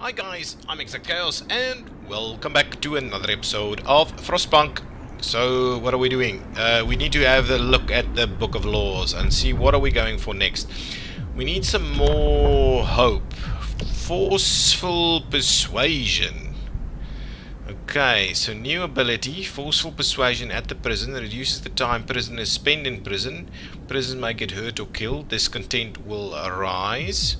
Hi guys, I'm ExactChaos and welcome back to another episode of Frostpunk. So what are we doing? We need to have a look at the Book of Laws and see what are we going for next. We need some more hope. Forceful persuasion. Okay, so new ability, forceful persuasion at the prison, reduces the time prisoners spend in prison. Prisoners may get hurt or killed. Discontent will arise.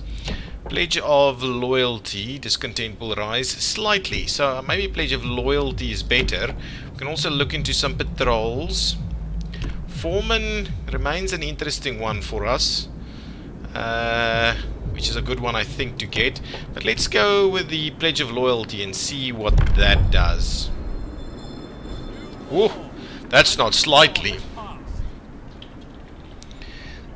Pledge of loyalty, discontent will rise slightly. So maybe pledge of loyalty is better. We can also look into some patrols. Foreman remains an interesting one for us. Which is a good one I think to get. But let's go with the pledge of loyalty and see what that does. Oh, that's not slightly.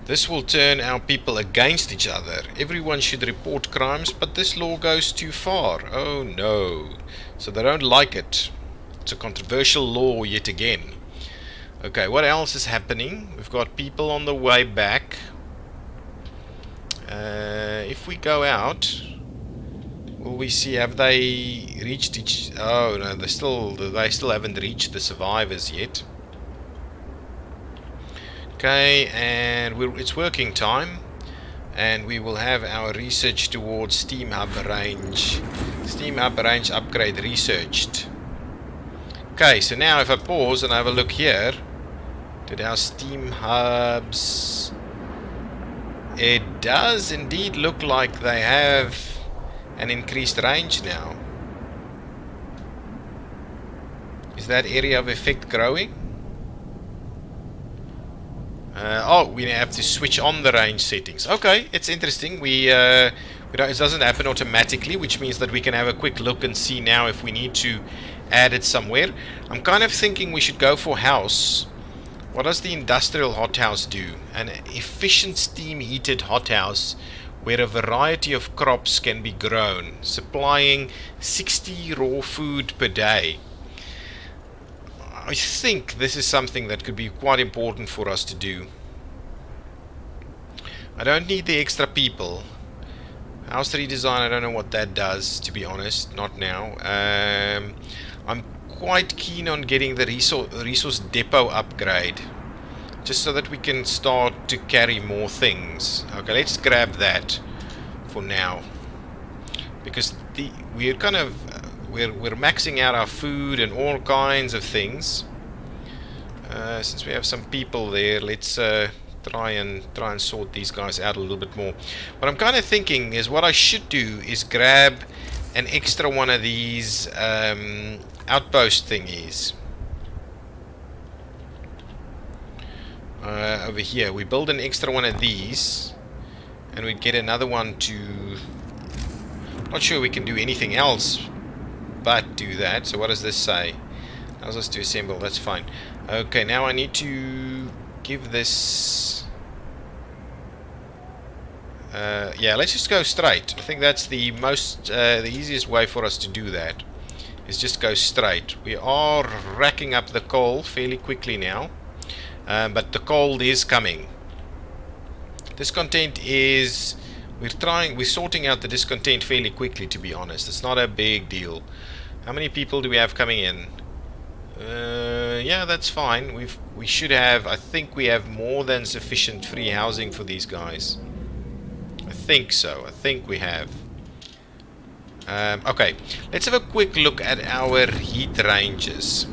This will turn our people against each other. Everyone should report crimes, but this law goes too far. Oh no. So they don't like it. It's a controversial law yet again. Okay, what else is happening? We've got people on the way back. If we go out, will we see, have they reached each... Oh no, they still haven't reached the survivors yet. Okay, and it's working time, and we will have our research towards Steam Hub range upgrade researched. Okay, so now if I pause and have a look here, did our Steam Hubs... It does indeed look like they have an increased range now. Is that area of effect growing? We have to switch on the range settings. Okay, it's interesting. It doesn't happen automatically, which means that we can have a quick look and see now if we need to add it somewhere. I'm kind of thinking we should go for house. What does the industrial hothouse do? An efficient steam heated hothouse where a variety of crops can be grown, supplying 60 raw food per day. I think this is something that could be quite important for us to do. I don't need the extra people. House redesign, I don't know what that does, to be honest. Not now. I'm quite keen on getting the resource depot upgrade, just so that we can start to carry more things. Okay, let's grab that for now, because we're kind of we're maxing out our food and all kinds of things. Since we have some people there, let's try and sort these guys out a little bit more. What I'm kind of thinking is what I should do is grab an extra one of these outpost thingies. Over here, we build an extra one of these, and we get another one to... Not sure we can do anything else but do that. So what does this say? Allows us to assemble. That's fine. Okay, now I need to give this... yeah, let's just go straight. I think that's the easiest way for us to do that, is just go straight. We are racking up the coal fairly quickly now, but the coal is coming. Discontent is... We're sorting out the discontent fairly quickly, to be honest. It's not a big deal. How many people do we have coming in? Yeah, that's fine. We should have... I think we have more than sufficient free housing for these guys. I think so. I think we have. Okay, let's have a quick look at our heat ranges.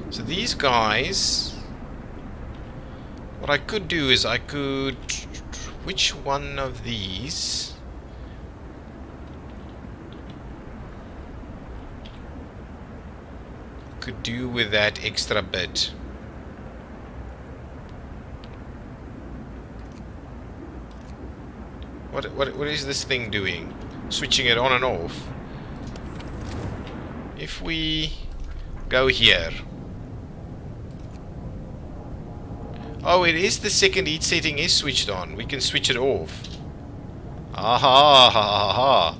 So these guys... What I could do is I could... Which one of these... could do with that extra bit? What is this thing doing? Switching it on and off. If we go here... Oh, it is the second heat setting is switched on. We can switch it off. Aha, ha, ha, ha.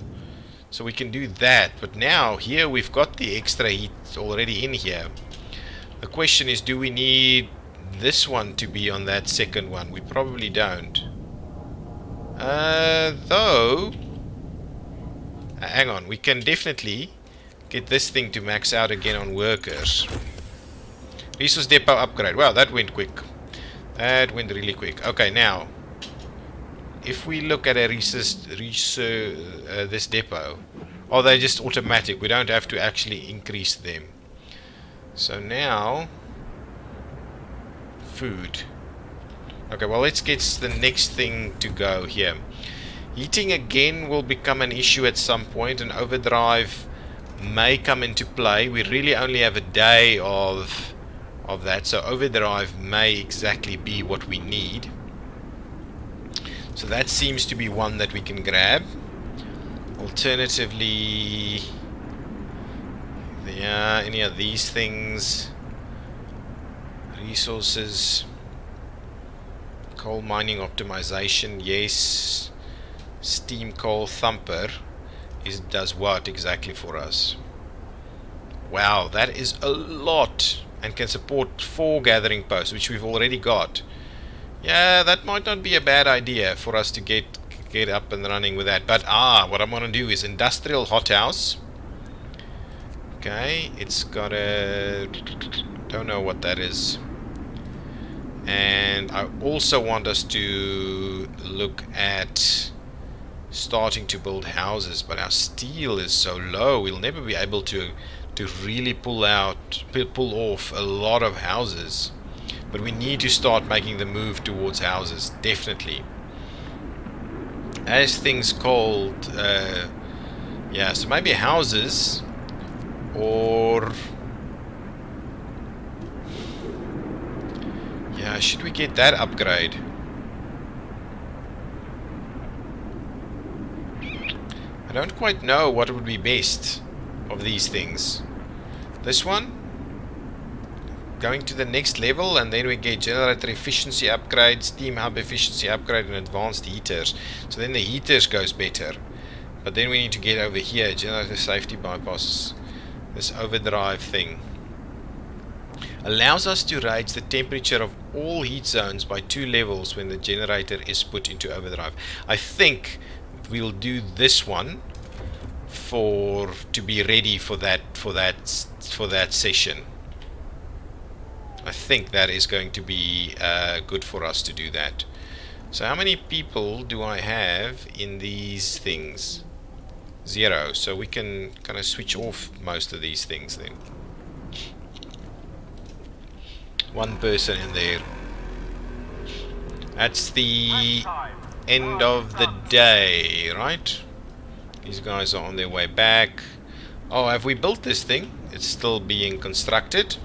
So we can do that. But now, here we've got the extra heat already in here. The question is, do we need this one to be on that second one? We probably don't. Though... Hang on, we can definitely get this thing to max out again on workers. Resource depot upgrade. Wow, that went quick. That went really quick. Okay, now, if we look at a this depot, oh, they're just automatic. We don't have to actually increase them. So now, food. Okay, well, let's get the next thing to go here. Heating again will become an issue at some point, and overdrive may come into play. We really only have a day of that, so overdrive may exactly be what we need. So that seems to be one that we can grab. Alternatively, yeah, any of these things, resources, coal mining optimization, yes. Steam coal thumper does what exactly for us? Wow, that is a lot, and can support 4 gathering posts, which we've already got. Yeah, that might not be a bad idea for us to get up and running with that. But what I'm gonna do is industrial hothouse. Okay, it's got a, don't know what that is. And I also want us to look at starting to build houses, but our steel is so low, we'll never be able to really pull off a lot of houses. But we need to start making the move towards houses, definitely. As things called, yeah, so maybe houses, or yeah, should we get that upgrade? I don't quite know what would be best of these things. This one, going to the next level, and then we get generator efficiency upgrade, steam hub efficiency upgrade, and advanced heaters. So then the heaters goes better. But then we need to get over here, generator safety bypasses. This overdrive thing allows us to raise the temperature of all heat zones by 2 levels when the generator is put into overdrive. I think we'll do this one to be ready for that session. I think that is going to be good for us to do that. So how many people do I have in these things? 0. So we can kind of switch off most of these things then. 1 person in there. That's the end of the day, right? These guys are on their way back. Oh, have we built this thing? It's still being constructed.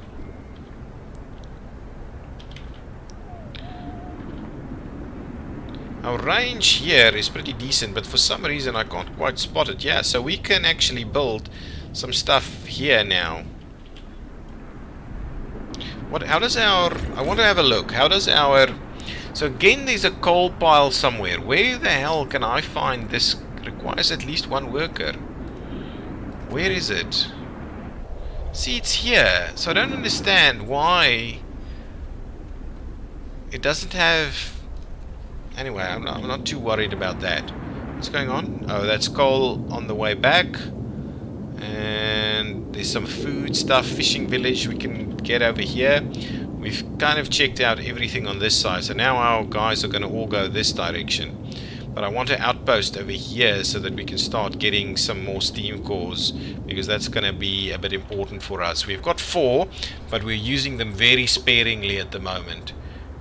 Our range here is pretty decent, but for some reason I can't quite spot it. Yeah, so we can actually build some stuff here now. How does our... I want to have a look. How does our... So again, there's a coal pile somewhere. Where the hell can I find this? Requires at least 1 worker. Where is it? See, it's here. So I don't understand why it doesn't have... Anyway, I'm not too worried about that. What's going on? Oh, that's coal on the way back. And there's some food stuff, fishing village we can get over here. We've kind of checked out everything on this side, so now our guys are going to all go this direction. But I want an outpost over here so that we can start getting some more steam cores, because that's going to be a bit important for us. We've got 4, but we're using them very sparingly at the moment.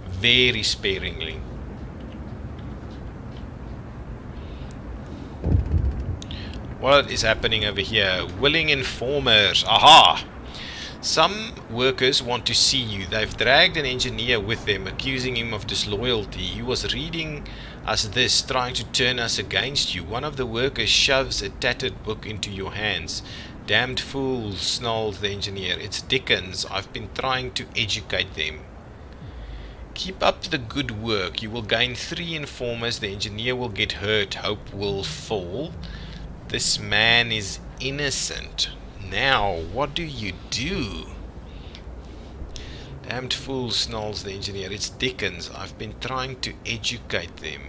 Very sparingly. What is happening over here? Willing informers. Aha! Some workers want to see you. They've dragged an engineer with them, accusing him of disloyalty. He was reading us this, trying to turn us against you. One of the workers shoves a tattered book into your hands. Damned fools, snarls the engineer. It's Dickens. I've been trying to educate them. Keep up the good work. You will gain 3 informers. The engineer will get hurt. Hope will fall. This man is innocent. Now, what do you do? Damned fool, snarls the engineer. It's Dickens. I've been trying to educate them.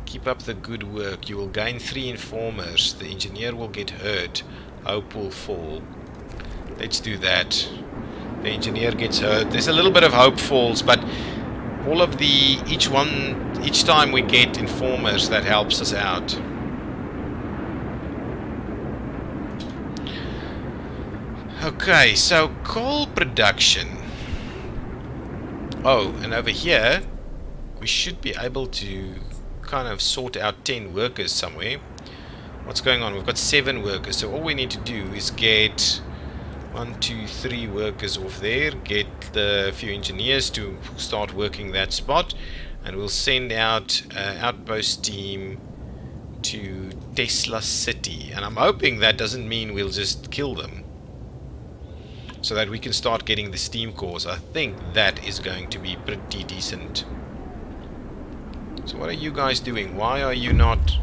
Keep up the good work. You will gain 3 informers. The engineer will get hurt. Hope will fall. Let's do that. The engineer gets hurt. There's a little bit of hope falls, but all of the each time we get informers, that helps us out. Okay, so coal production. Oh, and over here we should be able to kind of sort out 10 workers somewhere. What's going on? We've got 7 workers, so all we need to do is get 1, 2, 3 workers off there, get the few engineers to start working that spot, and we'll send out outpost team to Tesla City. And I'm hoping that doesn't mean we'll just kill them, so that we can start getting the steam cores. I think that is going to be pretty decent. So what are you guys doing? Why are you not?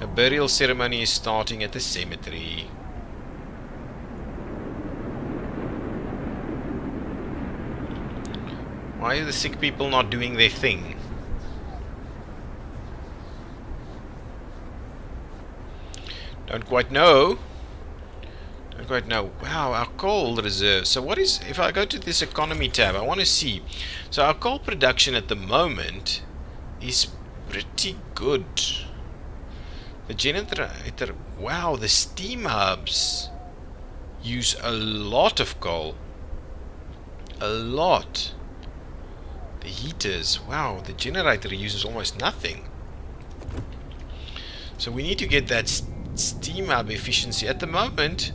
A burial ceremony is starting at the cemetery. Why are the sick people not doing their thing? Don't quite know. Don't quite know. Wow, our coal reserve. So what is, if I go to this economy tab, I want to see. So our coal production at the moment is pretty good. The generator, wow, the steam hubs use a lot of coal. A lot. The heaters, wow, the generator uses almost nothing. So we need to get that steam hub efficiency. At the moment,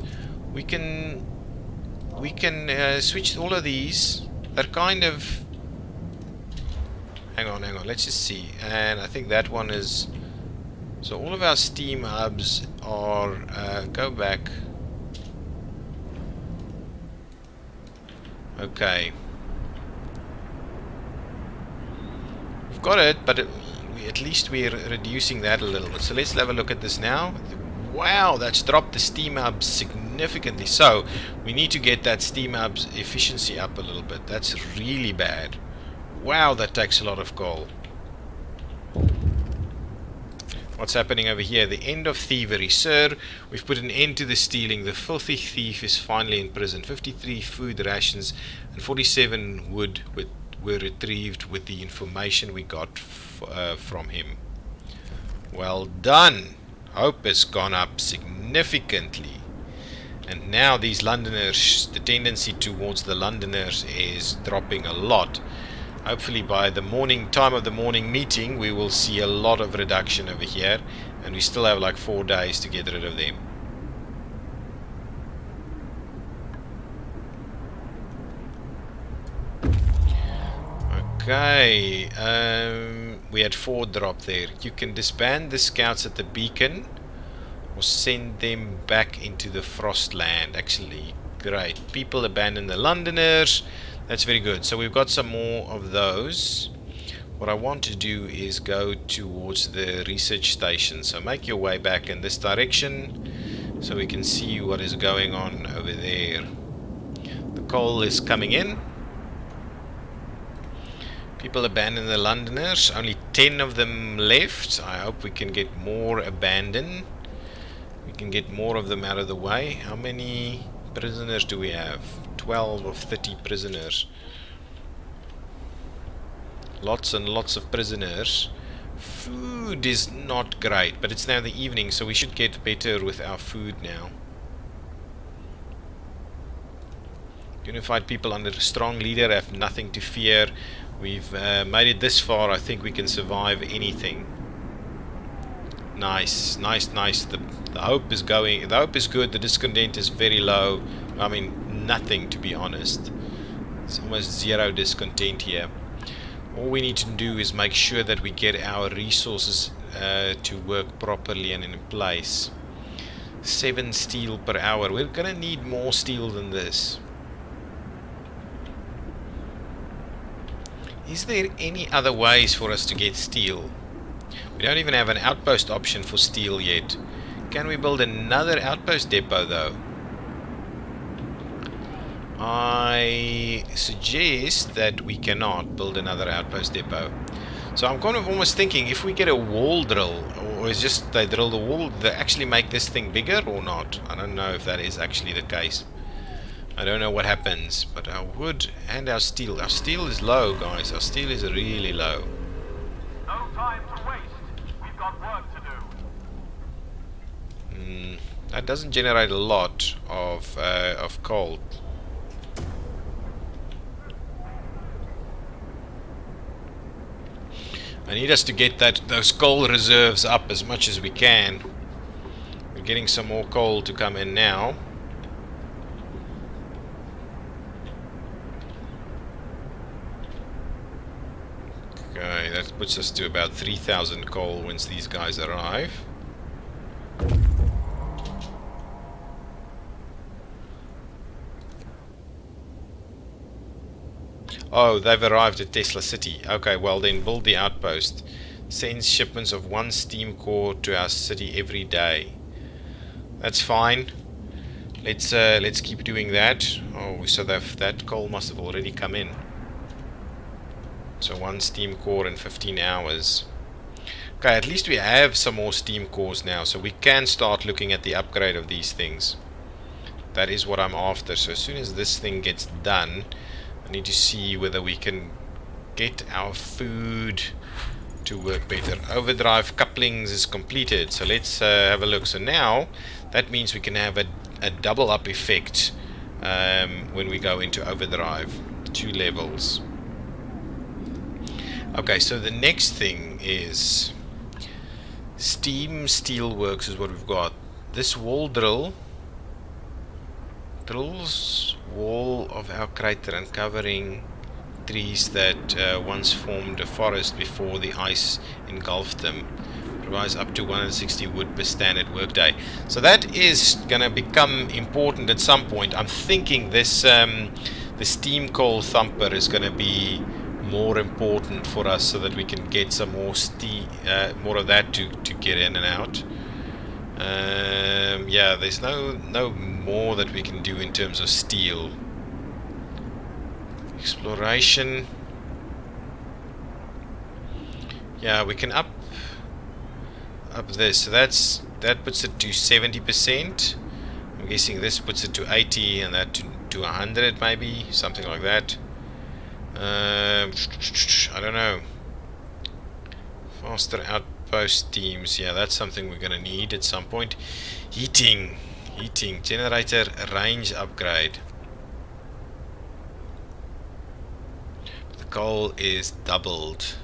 we can switch all of these. They're kind of, hang on, let's just see. And I think that one is, so all of our steam hubs are, go back. Okay. We've got it, but at least we're reducing that a little bit. So let's have a look at this now. Wow, that's dropped the steam hubs significantly. So we need to get that steam hubs efficiency up a little bit. That's really bad. Wow, that takes a lot of coal. What's happening over here? The end of thievery. Sir, we've put an end to the stealing. The filthy thief is finally in prison. 53 food rations and 47 wood were retrieved with the information we got from him. Well done. Hope has gone up significantly. And now these Londoners, the tendency towards the Londoners is dropping a lot. Hopefully by the time of the morning meeting we will see a lot of reduction over here, and we still have like 4 days to get rid of them. Okay, we had 4 drop there. You can disband the scouts at the beacon or send them back into the Frostland. Actually, great. People abandon the Londoners. That's very good. So we've got some more of those. What I want to do is go towards the research station. So make your way back in this direction so we can see what is going on over there. The coal is coming in. People abandon the Londoners. Only 10 of them left. I hope we can get more abandoned. We can get more of them out of the way. How many prisoners do we have? 12 of 30 prisoners. Lots and lots of prisoners. Food is not great, but it's now the evening, so we should get better with our food now. Unified people under a strong leader have nothing to fear. We've made it this far. I think we can survive anything. Nice, nice, nice. The hope is going. The hope is good. The discontent is very low. I mean, nothing, to be honest. It's almost zero discontent here. All we need to do is make sure that we get our resources to work properly and in place. 7 steel per hour. We're gonna need more steel than this. Is there any other ways for us to get steel? We don't even have an outpost option for steel yet. Can we build another outpost depot though? I suggest that we cannot build another outpost depot. So I'm kind of almost thinking if we get a wall drill, or it's just they drill the wall, they actually make this thing bigger or not. I don't know if that is actually the case. I don't know what happens, but our wood and our steel is low, guys. Our steel is really low. No time to waste. We've got work to do. That doesn't generate a lot of coal. I need us to get those coal reserves up as much as we can. We're getting some more coal to come in now. Okay, that puts us to about 3,000 coal once these guys arrive. Oh, they've arrived at Tesla City. Okay, well then build the outpost. Sends shipments of 1 steam core to our city every day. That's fine. Let's keep doing that. Oh, so that coal must have already come in. So 1 steam core in 15 hours. Okay, at least we have some more steam cores now, so we can start looking at the upgrade of these things. That is what I'm after. So as soon as this thing gets done, I need to see whether we can get our food to work better. Overdrive couplings is completed, so let's have a look. So now that means we can have a double up effect when we go into overdrive. 2 levels. Okay, so the next thing is Steelworks is what we've got. This wall drills wall of our crater, uncovering trees that once formed a forest before the ice engulfed them. Provides up to 160 wood per standard workday. So that is gonna become important at some point. I'm thinking this the steam coal thumper is gonna be more important for us, so that we can get some more more of that to get in and out. Yeah, there's no more that we can do in terms of steel. Exploration. Yeah, we can up this. So that puts it to 70%. I'm guessing this puts it to 80, and that to 100 maybe, something like that. I don't know. Faster outpost teams. Yeah, that's something we're gonna need at some point. Heating generator range upgrade. The coal is doubled.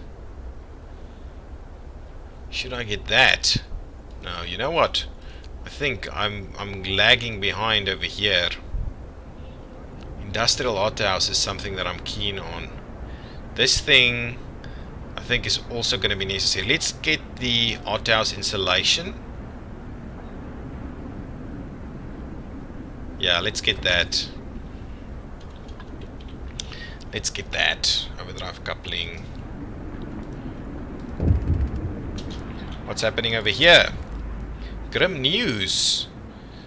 Should I get that? No, you know what? I think I'm lagging behind over here. Industrial hothouse is something that I'm keen on. This thing I think is also going to be necessary. Let's get the hothouse insulation. Yeah, let's get that. Let's get that. Overdrive coupling. What's happening over here? Grim news.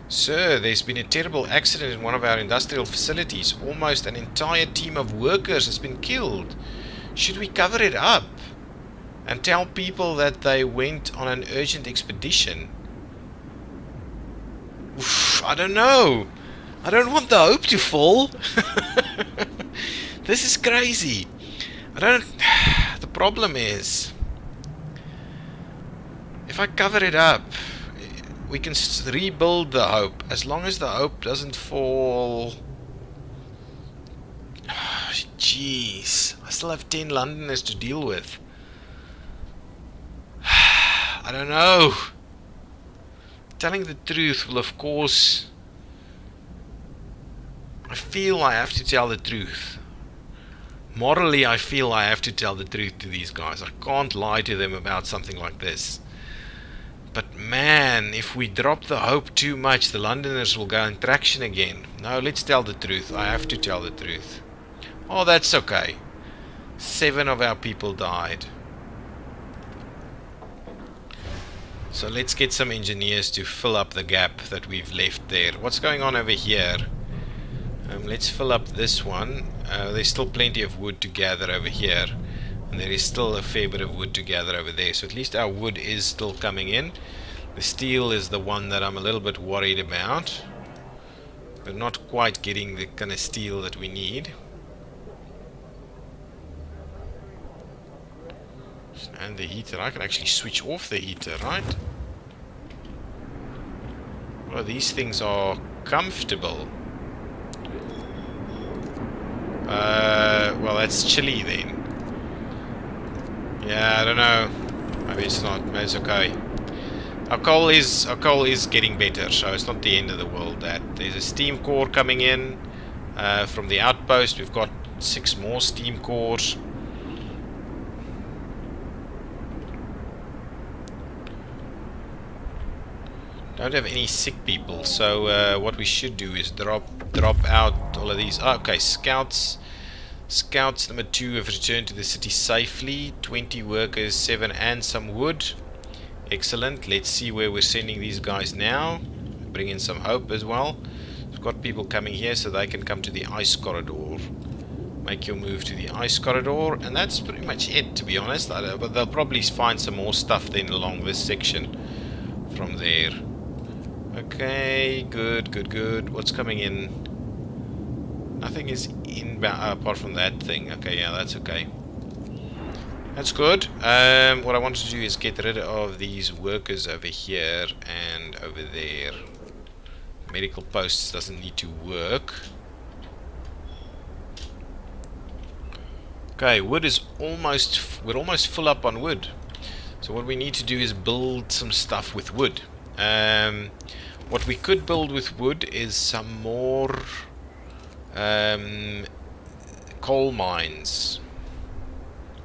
Sir, there's been a terrible accident in one of our industrial facilities. Almost an entire team of workers has been killed. Should we cover it up and tell people that they went on an urgent expedition? Oof, I don't know. I don't want the hope to fall. This is crazy. The problem is, if I cover it up, we can rebuild the hope. As long as the hope doesn't fall. Jeez, I still have 10 Londoners to deal with. I don't know. Telling the truth will, of course, I feel I have to tell the truth. Morally, I feel I have to tell the truth to these guys. I can't lie to them about something like this. But man, if we drop the hope too much, the Londoners will go in traction again. No, let's tell the truth. I have to tell the truth. Oh, that's okay. 7 of our people died. So let's get some engineers to fill up the gap that we've left there. What's going on over here? Let's fill up this one. There's still plenty of wood to gather over here. And there is still a fair bit of wood to gather over there. So at least our wood is still coming in. The steel is the one that I'm a little bit worried about. We're not quite getting the kind of steel that we need. And the heater. I can actually switch off the heater, right? Well, these things are comfortable. Well, that's chilly then. Yeah, I don't know. Maybe it's not. Maybe it's okay. Our coal is getting better, so it's not the end of the world. That there's a steam core coming in from the outpost. We've got 6 more steam cores. Don't have any sick people, so what we should do is drop out all of these. Oh, okay, scouts number 2 have returned to the city safely. 20 workers, 7 and some wood. Excellent. Let's see where we're sending these guys now. Bring in some hope as well. We've got people coming here so they can come to the ice corridor. Make your move to the ice corridor, and that's pretty much it, to be honest. But they'll probably find some more stuff then along this section from there. Okay, good. What's coming in? Nothing is inbound apart from that thing. Okay, yeah, that's okay. That's good. What I want to do is get rid of these workers over here and over there. Medical posts doesn't need to work. Okay, wood is we're almost full up on wood. So what we need to do is build some stuff with wood. What we could build with wood is some more coal mines.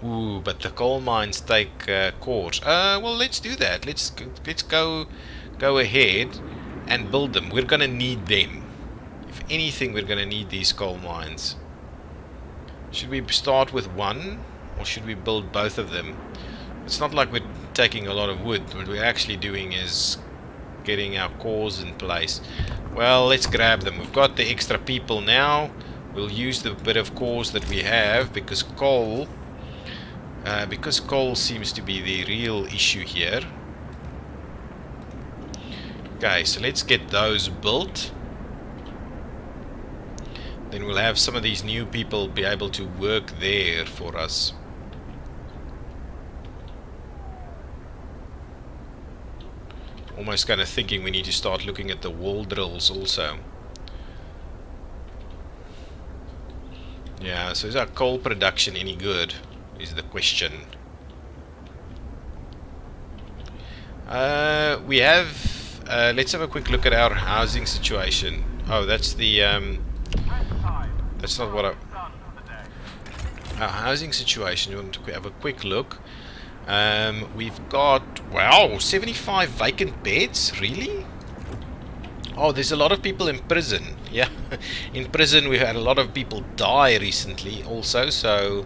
Ooh, but the coal mines take cores. Well, let's do that. Let's go ahead and build them. We're gonna need them. If anything, we're gonna need these coal mines. Should we start with one, or should we build both of them? It's not like we're taking a lot of wood. What we're actually doing is getting our cores in place. Well, let's grab them. We've got the extra people now. We'll use the bit of cores that we have because coal seems to be the real issue here. Okay, so let's get those built. Then we'll have some of these new people be able to work there for us. Almost kind of thinking we need to start looking at the wall drills also. Yeah, so is our coal production any good, is the question. We have, let's have a quick look at our housing situation. Oh, that's the, that's not what our housing situation, you want to have a quick look. We've got, wow, 75 vacant beds, really? Oh, there's a lot of people in prison. Yeah, in prison we've had a lot of people die recently also, so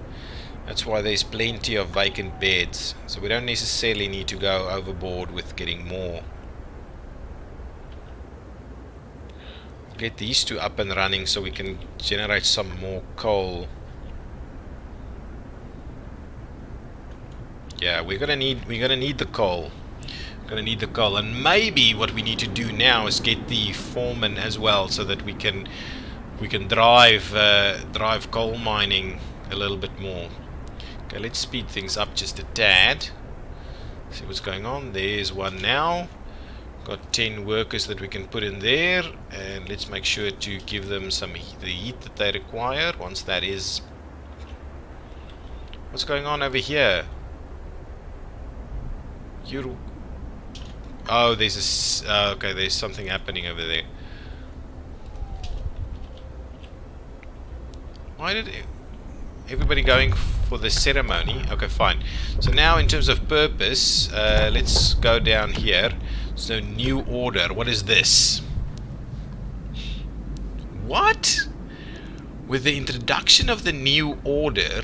that's why there's plenty of vacant beds. So we don't necessarily need to go overboard with getting more. Get these 2 up and running so we can generate some more coal. Yeah, we're gonna need the coal. Gonna need the coal, and maybe what we need to do now is get the foreman as well, so that we can drive coal mining a little bit more. Okay, let's speed things up just a tad. See what's going on. There's one now. Got 10 workers that we can put in there, and let's make sure to give them the heat that they require. Once that is, what's going on over here? Oh, there's okay, there's something happening over there. Why did everybody going for the ceremony? Okay, fine. So now in terms of purpose, let's go down here. So new order, what is this? What? With the introduction of the new order,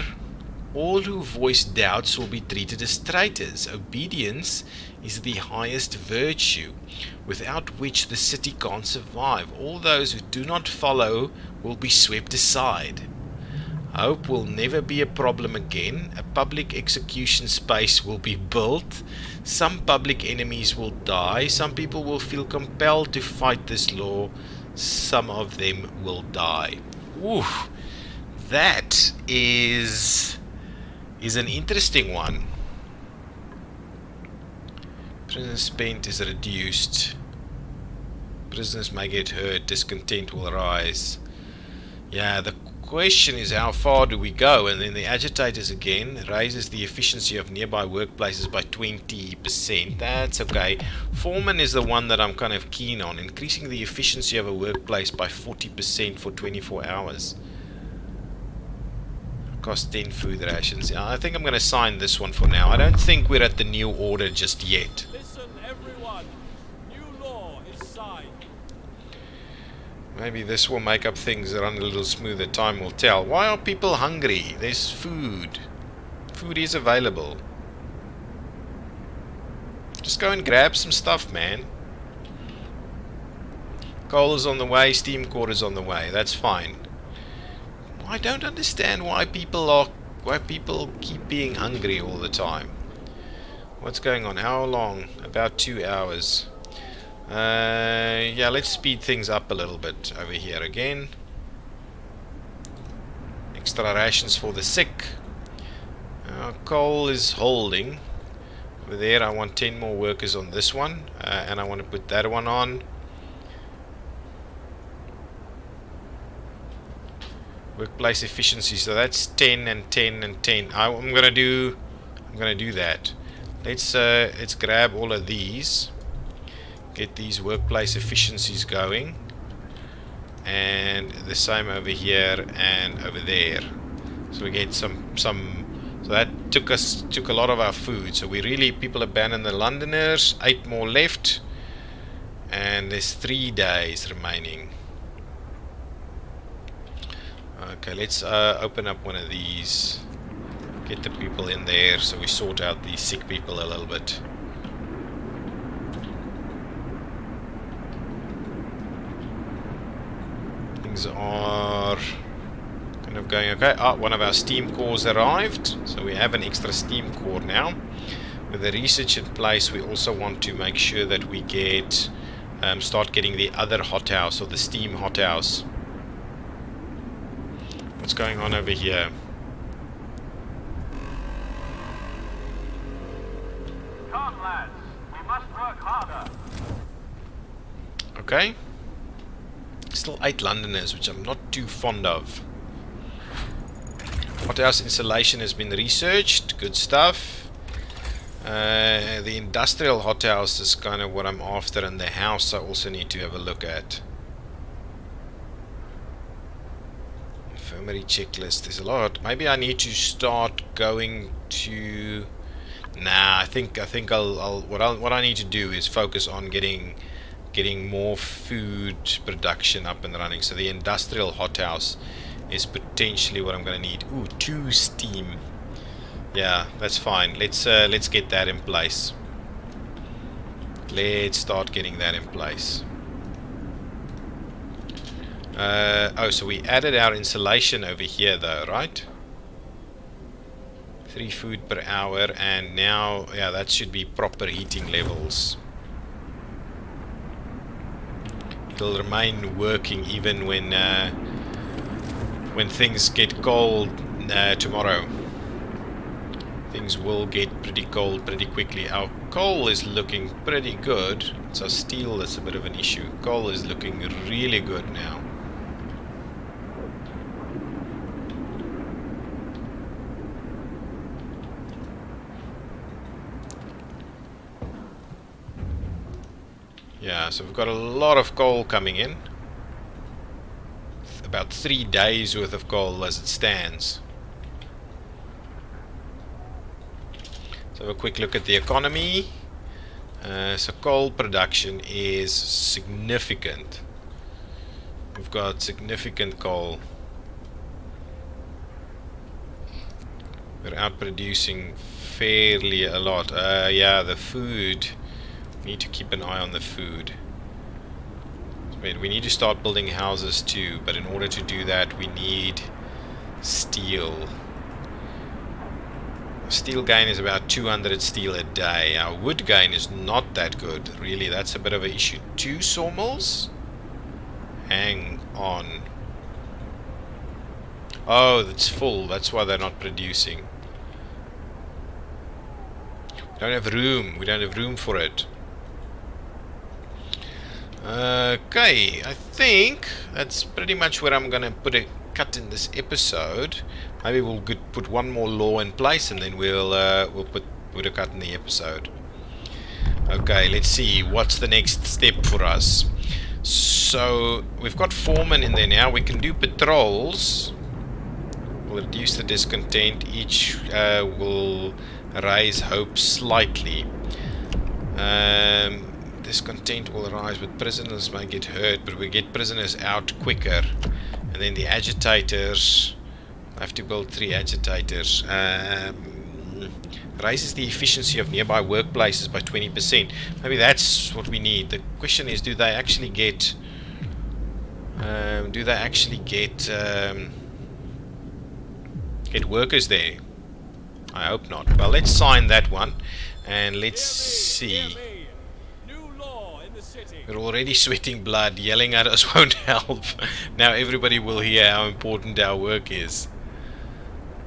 all who voice doubts will be treated as traitors. Obedience is the highest virtue, without which the city can't survive. All those who do not follow will be swept aside. Hope will never be a problem again. A public execution space will be built. Some public enemies will die. Some people will feel compelled to fight this law. Some of them will die. Ooh, that is an interesting one. Prisoners spent is reduced. Prisoners may get hurt. Discontent will rise. Yeah, the question is how far do we go? And then the agitators again raises the efficiency of nearby workplaces by 20%. That's okay. Foreman is the one that I'm kind of keen on. Increasing the efficiency of a workplace by 40% for 24 hours. Cost 10 food rations. Yeah, I think I'm going to sign this one for now. I don't think we're at the new order just yet. Listen, everyone. New law is signed. Maybe this will make up things run a little smoother. Time will tell. Why are people hungry? There's food. Food is available. Just go and grab some stuff, man. Coal is on the way. Steam core is on the way. That's fine. I don't understand why people keep being hungry all the time. What's going on? How long? About 2 hours. Yeah, let's speed things up a little bit over here again. Extra rations for the sick. Coal is holding. Over there I want 10 more workers on this one. And I want to put that one on. Workplace efficiency, so that's 10 and 10 and 10. I'm gonna do that. Let's grab all of these, get these workplace efficiencies going, and the same over here and over there. So we get some. So that took a lot of our food. So people abandon the Londoners. 8 more left, and there's 3 days remaining. Okay, let's open up one of these. Get the people in there so we sort out these sick people a little bit. Things are kind of going okay. One of our steam cores arrived, so we have an extra steam core now. With the research in place, we also want to make sure that we get start getting the other hothouse, or the steam hothouse. What's going on over here? Come, lads. We must work harder. Okay. Still 8 Londoners, which I'm not too fond of. Hothouse insulation has been researched. Good stuff. The industrial hothouse is kind of what I'm after, and the house I also need to have a look at. Infirmary checklist. There's a lot. Maybe I need to start going to. Nah, I think what I need to do is focus on getting more food production up and running. So the industrial hothouse is potentially what I'm going to need. Ooh, 2 steam. Yeah, that's fine. Let's get that in place. Let's start getting that in place. So we added our insulation over here though, right? 3 food per hour, and now, yeah, that should be proper heating levels. It'll remain working even when things get cold tomorrow. Things will get pretty cold pretty quickly. Our coal is looking pretty good. It's our steel that's a bit of an issue. Coal is looking really good now. Yeah, so we've got a lot of coal coming in. About 3 days worth of coal as it stands. So have a quick look at the economy. So coal production is significant. We've got significant coal. We're out producing fairly a lot. Yeah, the food. We need to keep an eye on the food. We need to start building houses too, but in order to do that we need Steel. Steel gain is about 200 steel a day. Our wood gain is not that good, really. That's a bit of an issue. 2 sawmills? Hang on. Oh, it's full. That's why they're not producing. We don't have room. We don't have room for it. Okay, I think that's pretty much where I'm gonna put a cut in this episode. Maybe we'll put one more law in place, and then we'll put a cut in the episode. Okay, let's see what's the next step for us. So we've got foremen in there now. We can do patrols. We'll reduce the discontent. Each will raise hope slightly. Discontent will rise, but prisoners may get hurt. But we get prisoners out quicker. And then the agitators, I have to build 3 agitators. Raises the efficiency of nearby workplaces by 20%. Maybe that's what we need. The question is, do they actually get workers there? I hope not. Well, let's sign that one, and let's see. We're already sweating blood. Yelling at us won't help. Now everybody will hear how important our work is.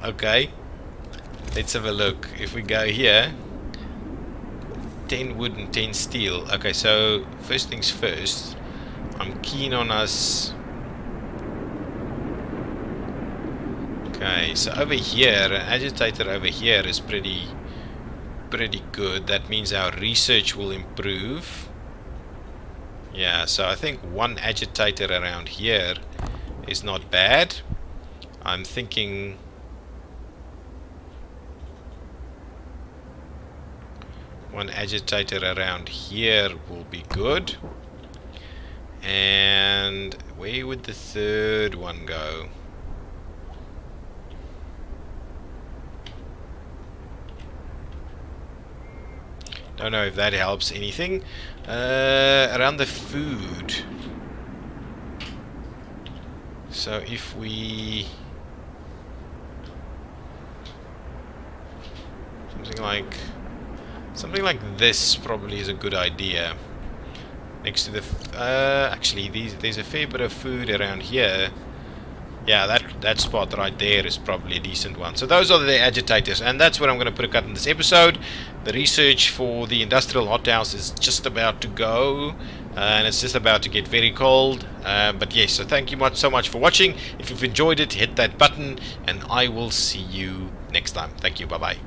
Okay. Let's have a look. If we go here, 10 wood and 10 steel. Okay, so first things first. I'm keen on us. Okay, so over here, an agitator over here is pretty good. That means our research will improve. Yeah, so I think 1 agitator around here is not bad. I'm thinking 1 agitator around here will be good. And where would the 3rd one go? Don't know if that helps anything. Around the food. So if we something like this probably is a good idea. Next to the actually there's a fair bit of food around here. Yeah, that spot right there is probably a decent one. So those are the agitators, and that's where I'm going to put a cut in this episode. The research for the industrial hothouse is just about to go, and it's just about to get very cold. But yes, so thank you so much for watching. If you've enjoyed it, hit that button, and I will see you next time. Thank you. Bye-bye.